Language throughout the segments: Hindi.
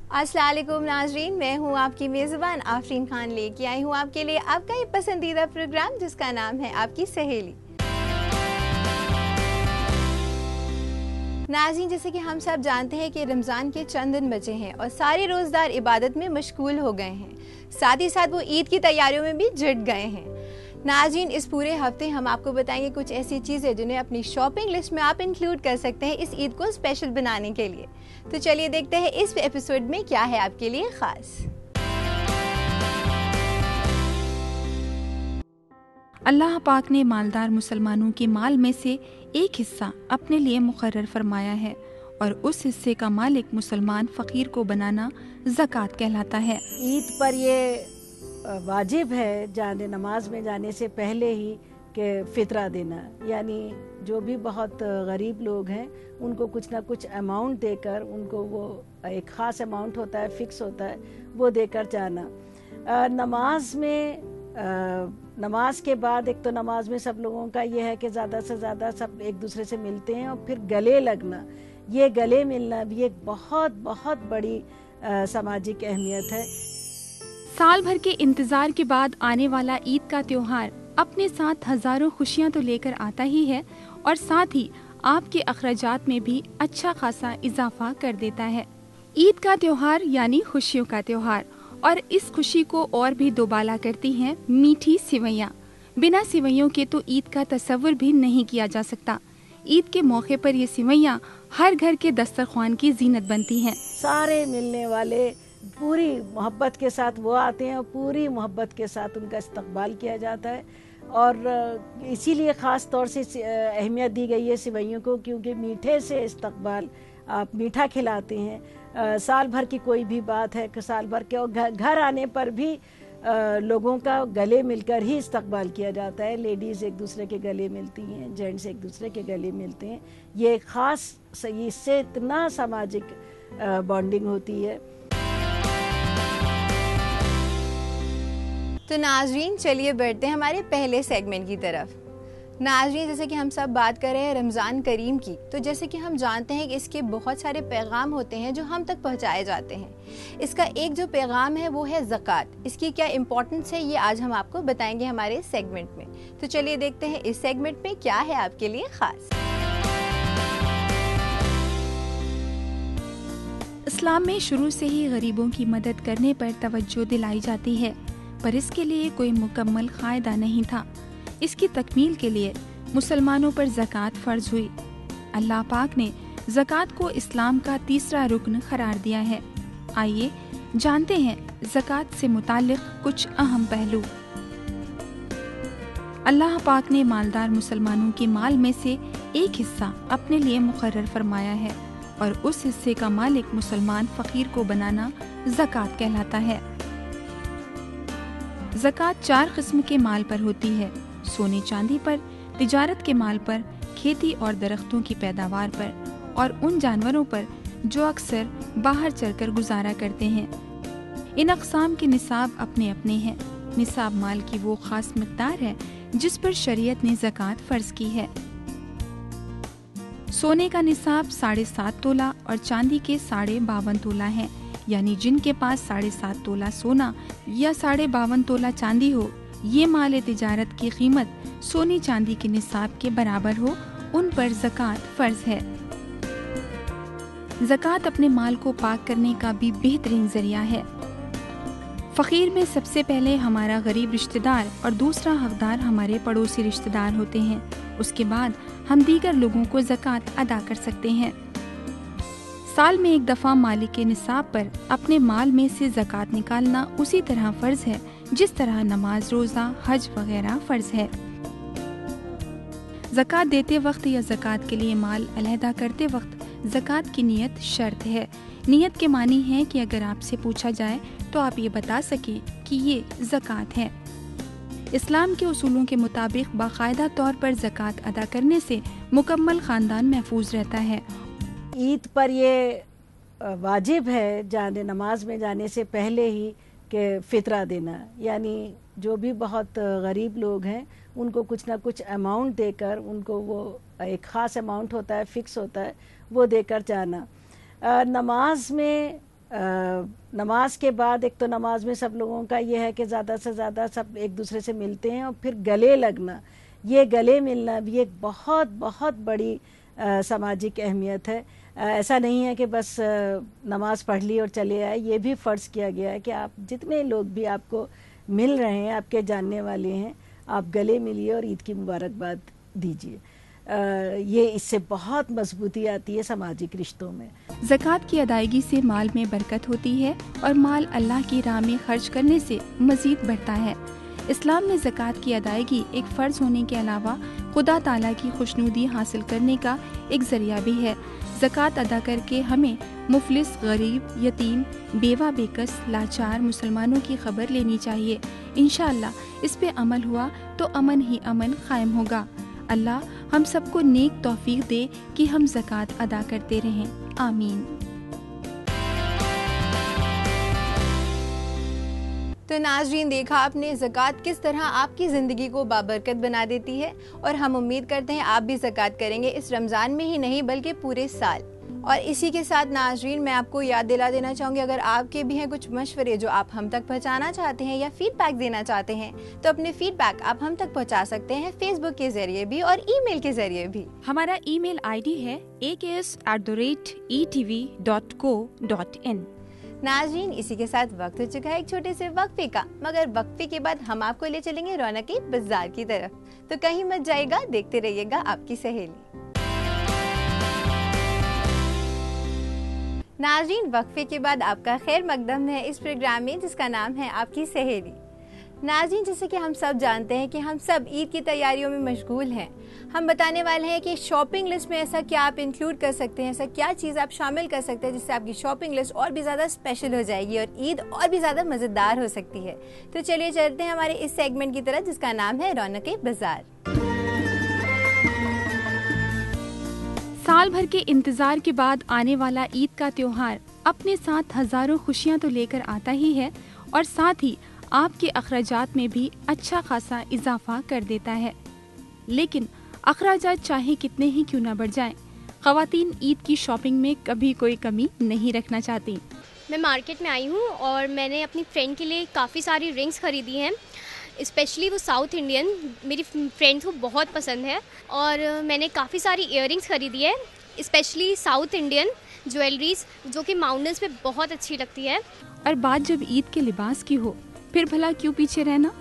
अस्सलाम वालेकुम नाजरीन, मैं हूँ आपकी मेज़बान आफरीन खान, लेके आई हूँ आपके लिए आपका ये पसंदीदा प्रोग्राम जिसका नाम है आपकी सहेली। नाज़रीन, जैसे कि हम सब जानते हैं कि रमज़ान के चंद दिन बचे हैं और सारे रोज़दार इबादत में मशगूल हो गए हैं, साथ ही साथ वो ईद की तैयारियों में भी जुट गए हैं। नाज़रीन, इस पूरे हफ्ते हम आपको बताएंगे कुछ ऐसी चीज़ें जिन्हें अपनी शॉपिंग लिस्ट में आप इंक्लूड कर सकते हैं इस ईद को स्पेशल बनाने के लिए। तो चलिए देखते हैं इस एपिसोड में क्या है आपके लिए खास। अल्लाह पाक ने मालदार मुसलमानों के माल में से एक हिस्सा अपने लिए मुकर्रर फरमाया है और उस हिस्से का मालिक मुसलमान फ़कीर को बनाना ज़कात कहलाता है। ईद पर ये वाजिब है जाने नमाज में जाने से पहले ही कि फ़ितरा देना, यानी जो भी बहुत गरीब लोग हैं उनको कुछ ना कुछ अमाउंट देकर, उनको वो एक ख़ास अमाउंट होता है, फिक्स होता है, वो देकर जाना। नमाज में नमाज के बाद एक तो नमाज में सब लोगों का ये है कि ज़्यादा से ज़्यादा सब एक दूसरे से मिलते हैं और फिर गले लगना, ये गले मिलना भी एक बहुत बहुत बड़ी सामाजिक अहमियत है। साल भर के इंतज़ार के बाद आने वाला ईद का त्योहार अपने साथ हज़ारों खुशियाँ तो लेकर आता ही है और साथ ही आपके अखराजात में भी अच्छा खासा इजाफा कर देता है। ईद का त्योहार यानी खुशियों का त्योहार, और इस खुशी को और भी दोबाला करती हैं मीठी सिवैयाँ। बिना सिवैयों के तो ईद का तस्वुर भी नहीं किया जा सकता। ईद के मौके पर ये सिवैयाँ हर घर के दस्तरख्वान की जीनत बनती हैं। सारे मिलने वाले पूरी मोहब्बत के साथ वो आते हैं और पूरी मोहब्बत के साथ उनका इस्तकबाल किया जाता है और इसीलिए ख़ास तौर से अहमियत दी गई है सिवैयों को, क्योंकि मीठे से इस्तकबाल, आप मीठा खिलाते हैं। साल भर की कोई भी बात है कि साल भर के, और घर आने पर भी लोगों का गले मिलकर ही इस्तकबाल किया जाता है। लेडीज़ एक दूसरे के गले मिलती हैं, जेंट्स एक दूसरे के गले मिलते हैं। ये ख़ास, इससे इतना सामाजिक बॉन्डिंग होती है। तो नाजरीन, चलिए बढ़ते हैं हमारे पहले सेगमेंट की तरफ। नाजरीन, जैसे कि हम सब बात कर रहे हैं रमज़ान करीम की, तो जैसे कि हम जानते हैं कि इसके बहुत सारे पैगाम होते हैं जो हम तक पहुंचाए जाते हैं। इसका एक जो पैगाम है वो है ज़कात। इसकी क्या इम्पोर्टेंस है ये आज हम आपको बताएंगे हमारे सेगमेंट में। तो चलिए देखते हैं इस सेगमेंट में क्या है आपके लिए खास। इस्लाम में शुरू से ही गरीबों की मदद करने पर तवज्जो दिलाई जाती है, पर इसके लिए कोई मुकम्मल कायदा नहीं था। इसकी तकमील के लिए मुसलमानों पर ज़कात फ़र्ज हुई। अल्लाह पाक ने ज़कात को इस्लाम का तीसरा रुकन करार दिया है। आइए जानते हैं ज़कात से मुताल्लिक़ कुछ अहम पहलू। अल्लाह पाक ने मालदार मुसलमानों के माल में से एक हिस्सा अपने लिए मुकर्रर फरमाया है और उस हिस्से का मालिक मुसलमान फ़कीर को बनाना ज़कात कहलाता है। ज़कात 4 किस्म के माल पर होती है: सोने चांदी पर, तिजारत के माल पर, खेती और दरख्तों की पैदावार पर और उन जानवरों पर जो अक्सर बाहर चलकर गुजारा करते हैं। इन अक़साम के निसाब अपने अपने हैं। निसाब माल की वो ख़ास मिक़दार है जिस पर शरीयत ने ज़कात फ़र्ज़ की है। सोने का निसाब 7.5 तोला और चांदी के 52.5 तोला है, यानी जिनके पास 7.5 तोला सोना या 52.5 तोला चांदी हो, ये माल तिजारत की कीमत सोनी चांदी के निसाब के बराबर हो, उन पर ज़कात फ़र्ज है। ज़कात अपने माल को पाक करने का भी बेहतरीन ज़रिया है। फ़कीर में सबसे पहले हमारा गरीब रिश्तेदार और दूसरा हकदार हमारे पड़ोसी रिश्तेदार होते हैं। उसके बाद हम दीगर लोगों को ज़कात अदा कर सकते हैं। साल में एक दफ़ा मालिक के निसाब पर अपने माल में से ज़कात निकालना उसी तरह फ़र्ज है जिस तरह नमाज, रोज़ा, हज वगैरह फ़र्ज है। ज़कात देते वक्त या ज़कात के लिए माल अलहदा करते वक्त ज़कात की नियत शर्त है। नियत के मानी है कि अगर आपसे पूछा जाए तो आप ये बता सकें कि ये ज़कात है। इस्लाम के उसूलों के मुताबिक बाकायदा तौर पर ज़कात अदा करने से मुकम्मल ख़ानदान महफूज रहता है। ईद पर ये वाजिब है जाने नमाज में जाने से पहले ही कि फ़ितरा देना, यानी जो भी बहुत गरीब लोग हैं उनको कुछ ना कुछ अमाउंट देकर, उनको वो एक ख़ास अमाउंट होता है, फिक्स होता है, वो देकर जाना। नमाज में नमाज के बाद एक तो नमाज में सब लोगों का ये है कि ज़्यादा से ज़्यादा सब एक दूसरे से मिलते हैं, और फिर गले लगना, ये गले मिलना भी एक बहुत बहुत बड़ी सामाजिक अहमियत है। ऐसा नहीं है कि बस नमाज पढ़ ली और चले आए, ये भी फ़र्ज़ किया गया है कि आप जितने लोग भी आपको मिल रहे हैं, आपके जानने वाले हैं, आप गले मिलिए और ईद की मुबारकबाद दीजिए। ये इससे बहुत मजबूती आती है सामाजिक रिश्तों में। ज़कात की अदायगी से माल में बरकत होती है और माल अल्लाह की राह में खर्च करने से मजीद बढ़ता है। इस्लाम में ज़कात की अदायगी एक फ़र्ज होने के अलावा खुदा ताला की खुशनुदी हासिल करने का एक ज़रिया भी है। ज़कात अदा करके हमें मुफलिस, गरीब, यतीम, बेवा, बेकस, लाचार मुसलमानों की खबर लेनी चाहिए। इंशाअल्लाह इस पे अमल हुआ तो अमन ही अमन कायम होगा। अल्लाह हम सबको नेक तौफीक दे कि हम ज़कात अदा करते रहें। आमीन। तो नाज़रीन, देखा आपने ज़कात किस तरह आपकी ज़िंदगी को बाबरकत बना देती है, और हम उम्मीद करते हैं आप भी ज़कात करेंगे इस रमज़ान में ही नहीं बल्कि पूरे साल। और इसी के साथ नाज़रीन, मैं आपको याद दिला देना चाहूँगी, अगर आपके भी हैं कुछ मशवरे जो आप हम तक पहुँचाना चाहते हैं या फीडबैक देना चाहते हैं, तो अपने फीडबैक आप हम तक पहुँचा सकते हैं फेसबुक के जरिए भी और ईमेल के जरिए भी। हमारा ईमेल आईडी है aks@etv.co.in। नाज़रीन, इसी के साथ वक्त हो चुका है एक छोटे से वक्फे का, मगर वक्फे के बाद हम आपको ले चलेंगे रौनक बाजार की तरफ। तो कहीं मत जाइएगा, देखते रहिएगा आपकी सहेली। नाज़रीन, वक्फे के बाद आपका खैर मकदम है इस प्रोग्राम में जिसका नाम है आपकी सहेली। नाज़रीन, जैसे कि हम सब जानते हैं कि हम सब ईद की तैयारियों में मशगूल हैं। हम बताने वाले हैं कि शॉपिंग लिस्ट में ऐसा क्या आप इंक्लूड कर सकते हैं, ऐसा क्या चीज़ आप शामिल कर सकते हैं जिससे आपकी शॉपिंग लिस्ट और भी ज़्यादा स्पेशल हो जाएगी और ईद और भी ज़्यादा मज़ेदार हो सकती है। तो चलिए चलते हैं हमारे इस सेगमेंट की तरफ जिसका नाम है रौनक बाजार। साल भर के इंतजार के बाद आने वाला ईद का त्योहार अपने साथ हजारों खुशियां तो लेकर आता ही है और साथ ही आपके अखराजात में भी अच्छा खासा इजाफा कर देता है। लेकिन अखराजात चाहे कितने ही क्यों न बढ़ जाएं, ख़वातीन ईद की शॉपिंग में कभी कोई कमी नहीं रखना चाहती। मैं मार्केट में आई हूँ और मैंने अपनी फ्रेंड के लिए काफ़ी सारी रिंग्स खरीदी हैं, स्पेशली वो साउथ इंडियन, मेरी फ्रेंड को बहुत पसंद है। और मैंने काफ़ी सारी इयररिंग्स खरीदी है, स्पेशली साउथ इंडियन ज्वेलरीज जो कि माउंटेन्स पे बहुत अच्छी लगती है। और बात जब ईद के लिबास की हो, फिर भला क्यों पीछे रहना।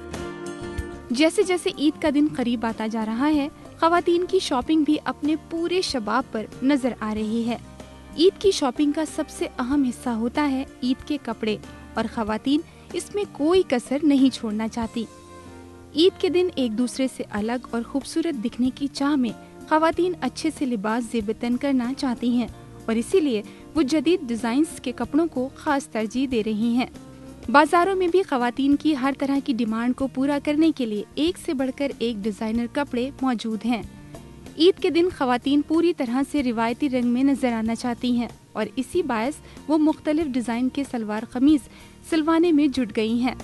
जैसे जैसे ईद का दिन करीब आता जा रहा है, ख़वातीन की शॉपिंग भी अपने पूरे शबाब पर नजर आ रही है। ईद की शॉपिंग का सबसे अहम हिस्सा होता है ईद के कपड़े, और ख़वातीन इसमें कोई कसर नहीं छोड़ना चाहती। ईद के दिन एक दूसरे से अलग और खूबसूरत दिखने की चाह में ख़वातीन अच्छे से लिबास ज़ेबतन करना चाहती हैं और इसीलिए वो जदीद डिज़ाइंस के कपड़ों को खास तरजीह दे रही हैं। बाजारों में भी ख़वातीन की हर तरह की डिमांड को पूरा करने के लिए एक से बढ़कर एक डिज़ाइनर कपड़े मौजूद हैं। ईद के दिन ख़वातीन पूरी तरह से रिवायती रंग में नजर आना चाहती हैं और इसी बायस वो मुख्तलिफ डिज़ाइन के सलवार कमीज सिलवाने में जुट गई हैं।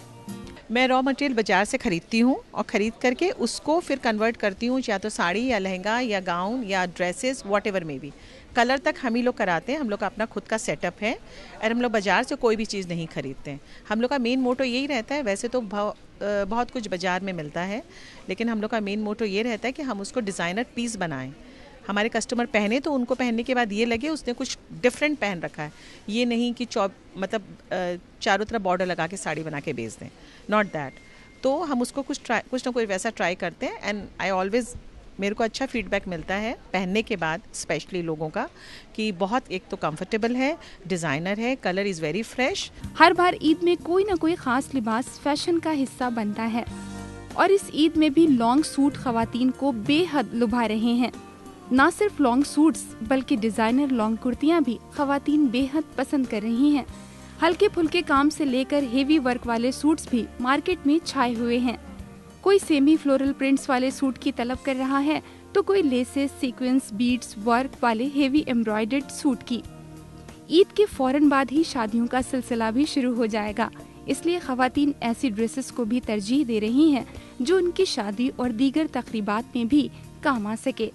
मैं रॉ मटेरियल बाज़ार से ख़रीदती हूँ और ख़रीद करके उसको फिर कन्वर्ट करती हूँ, या तो साड़ी या लहंगा या गाउन या ड्रेसेस, वॉट एवर में भी। कलर तक हम ही लोग कराते हैं, हम लोग का अपना खुद का सेटअप है और हम लोग बाज़ार से कोई भी चीज़ नहीं खरीदते हैं। हम लोग का मेन मोटो यही रहता है, वैसे तो बहुत कुछ बाज़ार में मिलता है, लेकिन हम लोग का मेन मोटो ये रहता है कि हम उसको डिज़ाइनर पीस बनाएं, हमारे कस्टमर पहने तो उनको पहनने के बाद ये लगे उसने कुछ डिफरेंट पहन रखा है, ये नहीं कि चारों तरफ बॉर्डर लगा के साड़ी बना के बेच दें, नॉट दैट। तो हम उसको कुछ ना कुछ वैसा ट्राई करते हैं एंड आई ऑलवेज, मेरे को अच्छा फीडबैक मिलता है पहनने के बाद, स्पेशली लोगों का, कि बहुत एक तो कंफर्टेबल है, डिज़ाइनर है, कलर इज़ वेरी फ्रेश। हर बार ईद में कोई ना कोई ख़ास लिबास फैशन का हिस्सा बनता है और इस ईद में भी लॉन्ग सूट ख़वातीन को बेहद लुभा रहे हैं। ना सिर्फ लॉन्ग सूट्स बल्कि डिज़ाइनर लॉन्ग कुर्तियाँ भी ख़वातीन बेहद पसंद कर रही हैं। हल्के फुल्के काम से लेकर हेवी वर्क वाले सूट्स भी मार्केट में छाए हुए हैं। कोई सेमी फ्लोरल प्रिंट्स वाले सूट की तलब कर रहा है तो कोई लेसेस, सीक्वेंस, बीड्स, वर्क वाले हेवी एम्ब्रॉयडर्ड सूट की। ईद के फौरन बाद ही शादियों का सिलसिला भी शुरू हो जाएगा, इसलिए ख़वातीन ऐसी ड्रेसेस को भी तरजीह दे रही हैं जो उनकी शादी और दीगर तकरीबात में भी काम आ सके।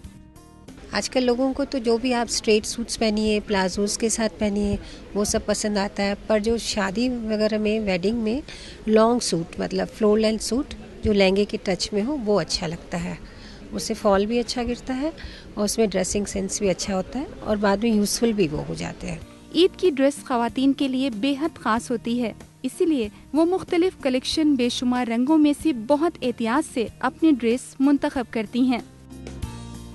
आजकल लोगों को तो जो भी आप स्ट्रेट सूट्स पहनिए, प्लाजोज़ के साथ पहनिए, वो सब पसंद आता है। पर जो शादी वगैरह में, वेडिंग में लॉन्ग सूट मतलब फ्लोर लेंथ सूट जो लहंगे के टच में हो वो अच्छा लगता है। उससे फॉल भी अच्छा गिरता है और उसमें ड्रेसिंग सेंस भी अच्छा होता है और बाद में यूज़फुल भी वो हो जाते हैं। ईद की ड्रेस ख़वातीन के लिए बेहद ख़ास होती है, इसीलिए वो मुख्तलिफ कलेक्शन बेशुमार रंगों में से बहुत एहतियात से अपनी ड्रेस मुंतखब करती हैं।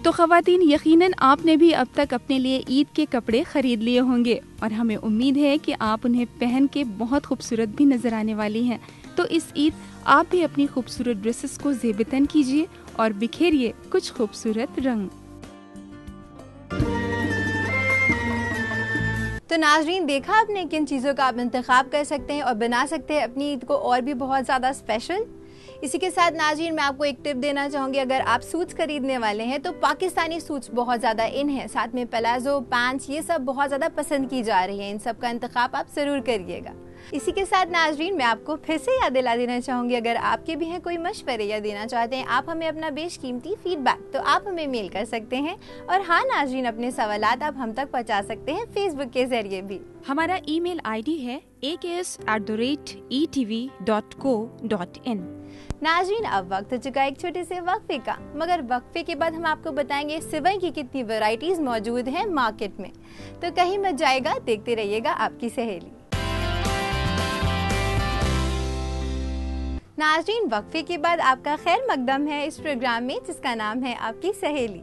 तो ख़वातीन, यकीनन आपने भी अब तक अपने लिए ईद के कपड़े खरीद लिए होंगे और हमें उम्मीद है कि आप उन्हें पहन के बहुत खूबसूरत भी नजर आने वाली हैं। तो इस ईद आप भी अपनी खूबसूरत ड्रेसेस को ज़ेबतन कीजिए और बिखेरिए कुछ खूबसूरत रंग। तो नाजरीन, देखा आपने किन चीज़ों का आप इंतखाब कर सकते हैं और बना सकते हैं अपनी ईद को और भी बहुत ज़्यादा स्पेशल। इसी के साथ नाजरीन, मैं आपको एक टिप देना चाहूँगी। अगर आप सूट्स खरीदने वाले हैं तो पाकिस्तानी सूट्स बहुत ज़्यादा इन है, साथ में प्लाजो, पैंट्स, ये सब बहुत ज़्यादा पसंद की जा रही है। इन सब का इंतखाब आप ज़रूर करिएगा। इसी के साथ नाजरीन, मैं आपको फिर से याद दिला देना चाहूँगी, अगर आपके भी हैं कोई मशवरे या देना चाहते हैं आप हमें अपना बेशकीमती फीडबैक, तो आप हमें मेल कर सकते हैं। और हाँ नाजरीन, अपने सवालात आप हम तक पहुँचा सकते हैं फेसबुक के जरिए भी। हमारा ईमेल आईडी है aks@etv.co.in। नाजरीन, अब वक्त हो चुका एक छोटे से वक्फे का, मगर वक्फे के बाद हम आपको बताएंगे सिवई की कितनी वैरायटीज मौजूद हैं मार्केट में। तो कहीं मत जाएगा, देखते रहिएगा आपकी सहेली। नाजरीन, वक्फे के बाद आपका खैर मकदम है इस प्रोग्राम में जिसका नाम है आपकी सहेली।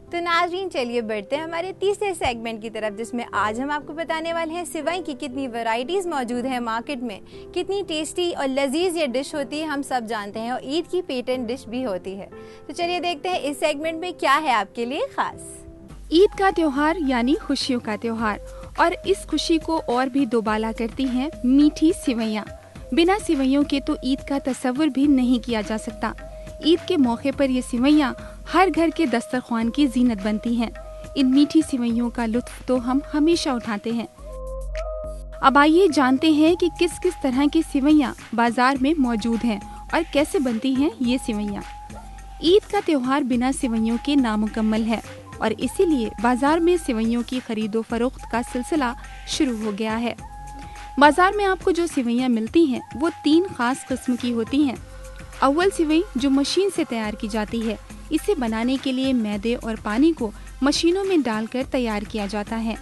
तो नाजरीन, चलिए बढ़ते हैं हमारे तीसरे सेगमेंट की तरफ, जिसमें आज हम आपको बताने वाले हैं सिवई की कितनी वैरायटीज मौजूद है मार्केट में, कितनी टेस्टी और लजीज ये डिश होती है हम सब जानते हैं, और ईद की पेटेंट डिश भी होती है। तो चलिए देखते हैं इस सेगमेंट में क्या है आपके लिए खास। ईद का त्योहार यानी खुशियों का त्योहार, और इस खुशी को और भी दोबाला करती हैं मीठी सिवैयाँ। बिना सिवैयों के तो ईद का तस्वुर भी नहीं किया जा सकता। ईद के मौके पर ये सिवैयाँ हर घर के दस्तरख्वान की जीनत बनती हैं। इन मीठी सिवैयों का लुत्फ तो हम हमेशा उठाते हैं। अब आइए जानते हैं कि किस किस तरह की सिवैयाँ बाजार में मौजूद हैं और कैसे बनती हैं ये सिवैयाँ। ईद का त्योहार बिना सिवैयों के नामुकम्मल है और इसीलिए बाजार में सिवैयों की खरीदो फरोख्त का सिलसिला शुरू हो गया है। बाजार में आपको जो सिवैयाँ मिलती हैं वो 3 खास किस्म की होती हैं। अव्वल सिवई जो मशीन से तैयार की जाती है। इसे बनाने के लिए मैदे और पानी को मशीनों में डालकर तैयार किया जाता है।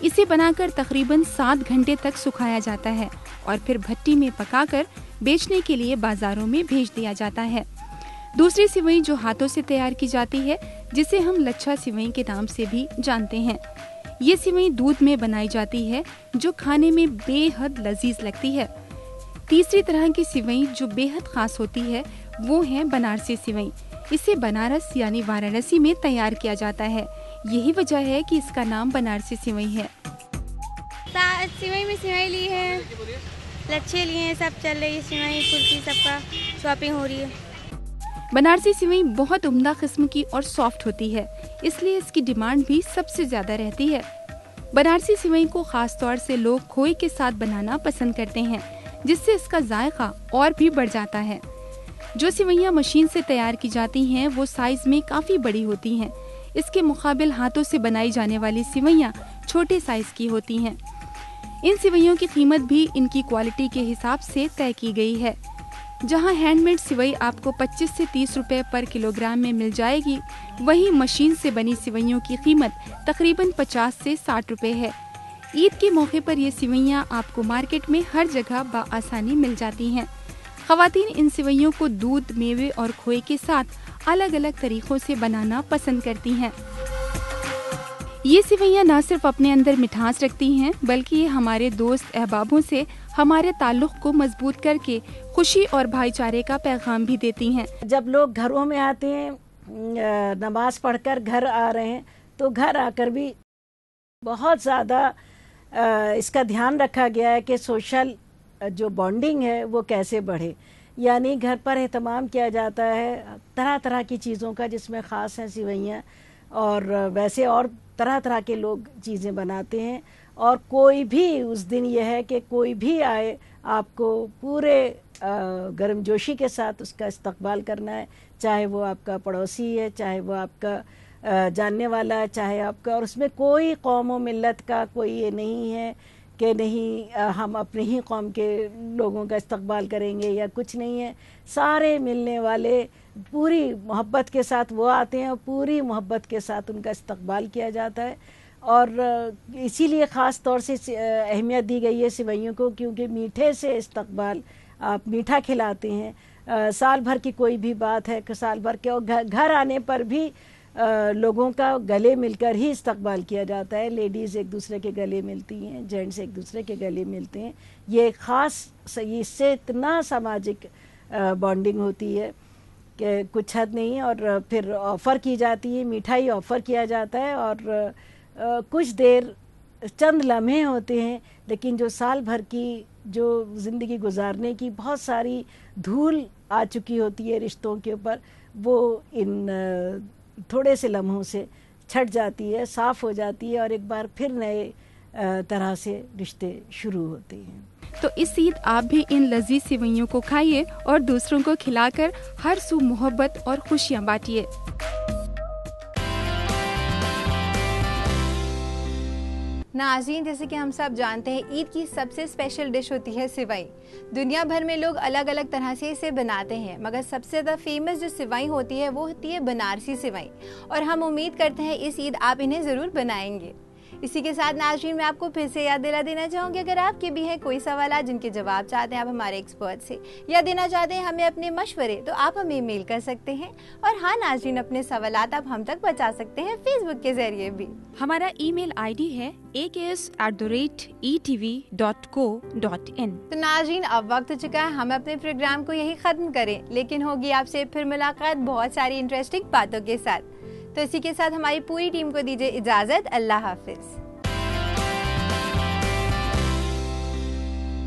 इसे बनाकर तकरीबन 7 घंटे तक सुखाया जाता है और फिर भट्टी में पकाकर बेचने के लिए बाजारों में भेज दिया जाता है। दूसरी सिवई जो हाथों से तैयार की जाती है, जिसे हम लच्छा सिवई के नाम से भी जानते हैं। ये सिवई दूध में बनाई जाती है जो खाने में बेहद लजीज लगती है। तीसरी तरह की सिवई जो बेहद खास होती है वो है बनारसी सिवई। इसे बनारस यानी वाराणसी में तैयार किया जाता है। यही वजह है कि इसका नाम बनारसी सिवई है। सिवई में सिवई ली है, लच्छे लिए हैं, सब चल रही है, सिवई कुल्फी सबका शॉपिंग हो रही है। बनारसी सिवई बहुत उम्दा किस्म की और सॉफ्ट होती है, इसलिए इसकी डिमांड भी सबसे ज्यादा रहती है। बनारसी सिवई को खास तौर से लोग खोए के साथ बनाना पसंद करते हैं, जिससे इसका जायका और भी बढ़ जाता है। जो सिवैयाँ मशीन से तैयार की जाती हैं वो साइज में काफी बड़ी होती हैं। इसके मुकाबिल हाथों से बनाई जाने वाली सिवैयाँ छोटे साइज की होती हैं। इन सिवैयों की कीमत भी इनकी क्वालिटी के हिसाब से तय की गई है। जहां हैंडमेड सिवई आपको 25 से 30 रुपए पर किलोग्राम में मिल जाएगी, वहीं मशीन से बनी सिवैयों की कीमत तकरीबन 50 से 60 रुपए है। ईद के मौके पर ये सिवैयाँ आपको मार्केट में हर जगह बआसानी मिल जाती हैं। ख़वातीन इन सिवैयों को दूध, मेवे और खोए के साथ अलग अलग तरीकों से बनाना पसंद करती हैं। ये सिवैयाँ न सिर्फ अपने अंदर मिठास रखती हैं, बल्कि ये हमारे दोस्त अहबाबों से हमारे ताल्लुक को मजबूत करके खुशी और भाईचारे का पैगाम भी देती हैं। जब लोग घरों में आते हैं, नमाज पढ़कर घर आ रहे हैं, तो घर आकर भी बहुत ज़्यादा इसका ध्यान रखा गया है कि सोशल जो बॉन्डिंग है वो कैसे बढ़े। यानी घर पर एहतमाम किया जाता है तरह तरह की चीज़ों का, जिसमें ख़ास हैं सिवैयाँ, और वैसे और तरह तरह के लोग चीज़ें बनाते हैं। और कोई भी उस दिन यह है कि कोई भी आए, आपको पूरे गर्मजोशी के साथ उसका इस्तकबाल करना है, चाहे वो आपका पड़ोसी है, चाहे वो आपका जानने वाला है, चाहे आपका, और उसमें कोई कौम व मिल्लत का कोई ये नहीं है कि नहीं हम अपने ही कौम के लोगों का इस्तकबाल करेंगे या कुछ नहीं है। सारे मिलने वाले पूरी मोहब्बत के साथ वो आते हैं और पूरी मोहब्बत के साथ उनका इस्तकबाल किया जाता है। और इसीलिए ख़ास तौर से अहमियत दी गई है सिवैयों को, क्योंकि मीठे से इस्तकबाल, आप मीठा खिलाते हैं। साल भर की कोई भी बात है कि साल भर के, और घर आने पर भी लोगों का गले मिलकर ही इस्तकबाल किया जाता है। लेडीज़ एक दूसरे के गले मिलती हैं, जेंट्स एक दूसरे के गले मिलते हैं। ये ख़ास, इससे इतना सामाजिक बॉन्डिंग होती है कि कुछ हद नहीं। और फिर ऑफ़र की जाती है, मिठाई ऑफ़र किया जाता है, और कुछ देर, चंद लम्हे होते हैं, लेकिन जो साल भर की जो ज़िंदगी गुजारने की बहुत सारी धूल आ चुकी होती है रिश्तों के ऊपर, वो इन थोड़े से लम्हों से छट जाती है, साफ़ हो जाती है, और एक बार फिर नए तरह से रिश्ते शुरू होते हैं। तो इस ईद आप भी इन लजीज सेवइयों को खाइए और दूसरों को खिलाकर हर सू मोहब्बत और खुशियाँ बांटिए। नाज़रीन, जैसे कि हम सब जानते हैं, ईद की सबसे स्पेशल डिश होती है सिवई। दुनिया भर में लोग अलग अलग तरह से इसे बनाते हैं, मगर सबसे ज़्यादा फेमस जो सिवई होती है वो होती है बनारसी सिवई, और हम उम्मीद करते हैं इस ईद आप इन्हें ज़रूर बनाएंगे। इसी के साथ नाज़रीन, मैं आपको फिर से याद दिला देना चाहूँगी, अगर आपके भी हैं कोई सवाल जिनके जवाब चाहते हैं आप हमारे एक्सपर्ट से, या देना चाहते हैं हमें अपने मशवरे, तो आप हमें मेल कर सकते हैं। और हाँ नाज़रीन, अपने सवालात आप हम तक पहुँचा सकते हैं फेसबुक के जरिए भी। हमारा ईमेल आईडी है aks@etv.co.in। तो नाज़रीन, अब वक्त हो चुका है हम अपने प्रोग्राम को यही ख़त्म करें, लेकिन होगी आपसे फिर मुलाकात बहुत सारी इंटरेस्टिंग बातों के साथ। तो इसी के साथ हमारी पूरी टीम को दीजिए इजाज़त। अल्लाह हाफिज़।